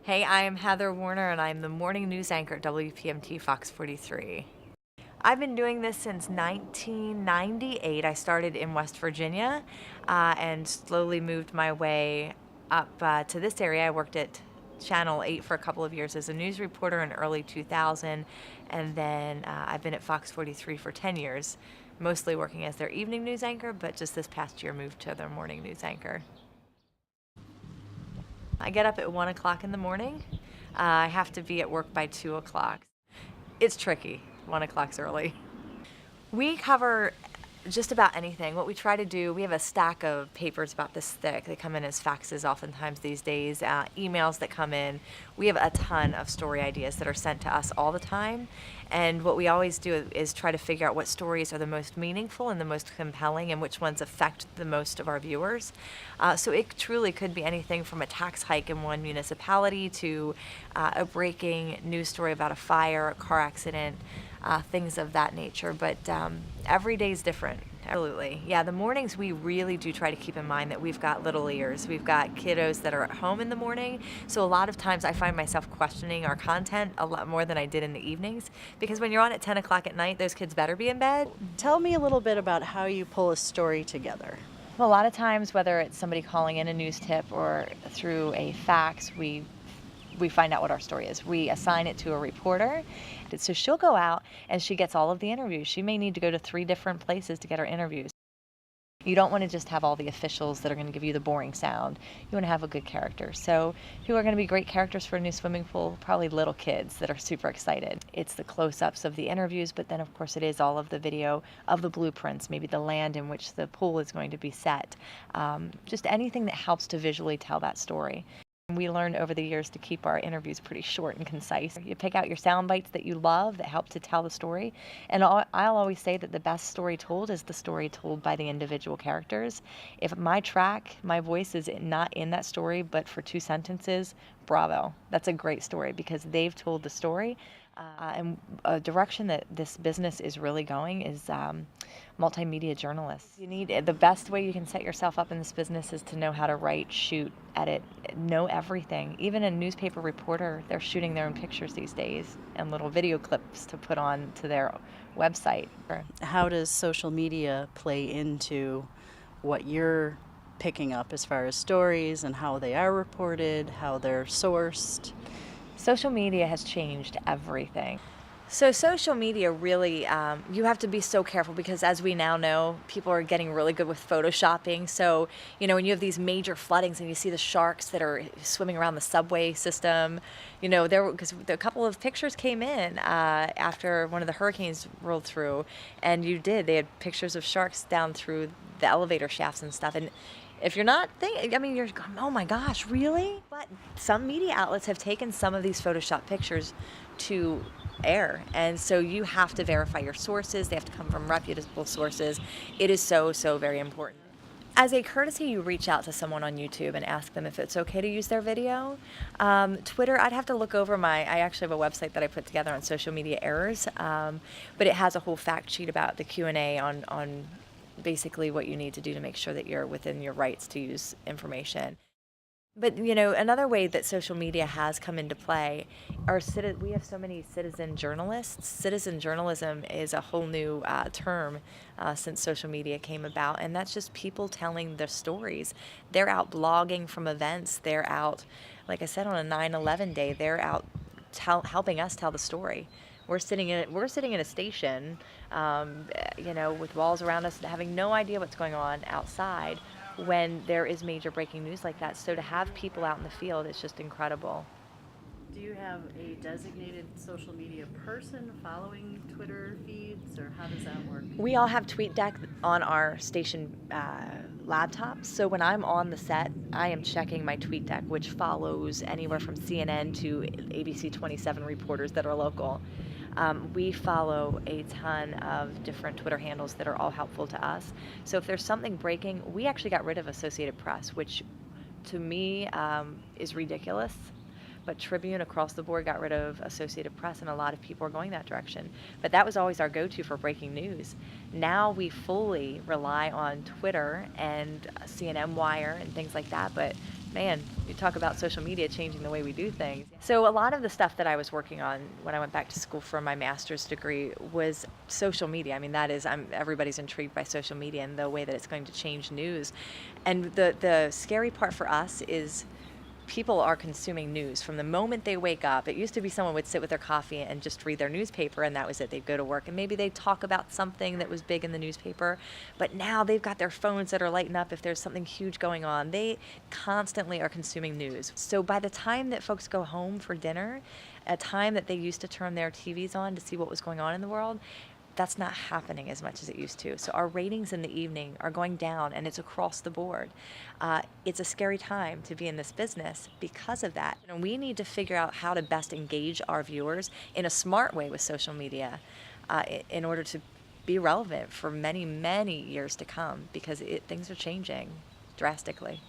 Hey, I am Heather Warner, and I'm the morning news anchor at WPMT Fox 43. I've been doing this since 1998. I started in West Virginia and slowly moved my way up to this area. I worked at Channel 8 for a couple of years as a news reporter in early 2000, and then I've been at Fox 43 for 10 years, mostly working as their evening news anchor, but just this past year moved to their morning news anchor. I get up at 1 o'clock in the morning. I have to be at work by 2 o'clock. It's tricky. 1 o'clock's early. We cover just about anything. What we try to do, we have a stack of papers about this thick. They come in as faxes oftentimes these days, emails that come in. We have a ton of story ideas that are sent to us all the time. And what we always do is try to figure out what stories are the most meaningful and the most compelling and which ones affect the most of our viewers. So it truly could be anything from a tax hike in one municipality to a breaking news story about a fire, a car accident, things of that nature. But every day is different. Absolutely. Yeah, the mornings we really do try to keep in mind that we've got little ears. We've got kiddos that are at home in the morning. So a lot of times I find myself questioning our content a lot more than I did in the evenings. Because when you're on at 10 o'clock at night, those kids better be in bed. Tell me a little bit about how you pull a story together. Well, a lot of times, whether it's somebody calling in a news tip or through a fax, we find out what our story is. We assign it to a reporter. So she'll go out and she gets all of the interviews. She may need to go to 3 different places to get her interviews. You don't want to just have all the officials that are going to give you the boring sound. You want to have a good character. So who are going to be great characters for a new swimming pool? Probably little kids that are super excited. It's the close-ups of the interviews, but then of course it is all of the video of the blueprints, maybe the land in which the pool is going to be set. Just anything that helps to visually tell that story. We learned over the years to keep our interviews pretty short and concise. You pick out your sound bites that you love that help to tell the story. And I'll always say that the best story told is the story told by the individual characters. If my voice is not in that story, but for 2 sentences, bravo. That's a great story because they've told the story. And a direction that this business is really going is multimedia journalists. The best way you can set yourself up in this business is to know how to write, shoot, edit, know everything. Even a newspaper reporter, they're shooting their own pictures these days and little video clips to put on to their website. How does social media play into what you're picking up as far as stories and how they are reported, how they're sourced? Social media has changed everything. So social media really, you have to be so careful because as we now know, people are getting really good with photoshopping. So, when you have these major floodings and you see the sharks that are swimming around the subway system, because a couple of pictures came in after one of the hurricanes rolled through, and they had pictures of sharks down through the elevator shafts and stuff. And if you're not thinking, you're going, oh my gosh, really? But some media outlets have taken some of these Photoshop pictures to air. And so you have to verify your sources. They have to come from reputable sources. It is so, so very important. As a courtesy, you reach out to someone on YouTube and ask them if it's okay to use their video. Twitter, I'd have to look over I actually have a website that I put together on social media errors, but it has a whole fact sheet about the Q&A on basically what you need to do to make sure that you're within your rights to use information. But, another way that social media has come into play we have so many citizen journalists. Citizen journalism is a whole new term since social media came about, and that's just people telling their stories. They're out blogging from events. They're out, like I said, on a 9/11 day, they're out helping us tell the story. We're sitting in a station, with walls around us, having no idea what's going on outside when there is major breaking news like that. So to have people out in the field is just incredible. Do you have a designated social media person following Twitter feeds, or how does that work? We all have TweetDeck on our station laptops. So when I'm on the set, I am checking my TweetDeck, which follows anywhere from CNN to ABC 27 reporters that are local. We follow a ton of different Twitter handles that are all helpful to us. So if there's something breaking, we actually got rid of Associated Press, which to me is ridiculous. But Tribune across the board got rid of Associated Press, and a lot of people are going that direction. But that was always our go-to for breaking news. Now we fully rely on Twitter and CNN Wire and things like that, but Man, you talk about social media changing the way we do things. So, a lot of the stuff that I was working on when I went back to school for my master's degree was social media. I mean, everybody's intrigued by social media and the way that it's going to change news. And the scary part for us is people are consuming news from the moment they wake up. It used to be someone would sit with their coffee and just read their newspaper, and that was it. They'd go to work and maybe they'd talk about something that was big in the newspaper. But now they've got their phones that are lighting up if there's something huge going on. They constantly are consuming news. So by the time that folks go home for dinner, a time that they used to turn their TVs on to see what was going on in the world, that's not happening as much as it used to. So our ratings in the evening are going down, and it's across the board. It's a scary time to be in this business because of that. And we need to figure out how to best engage our viewers in a smart way with social media in order to be relevant for many, many years to come, because things are changing drastically.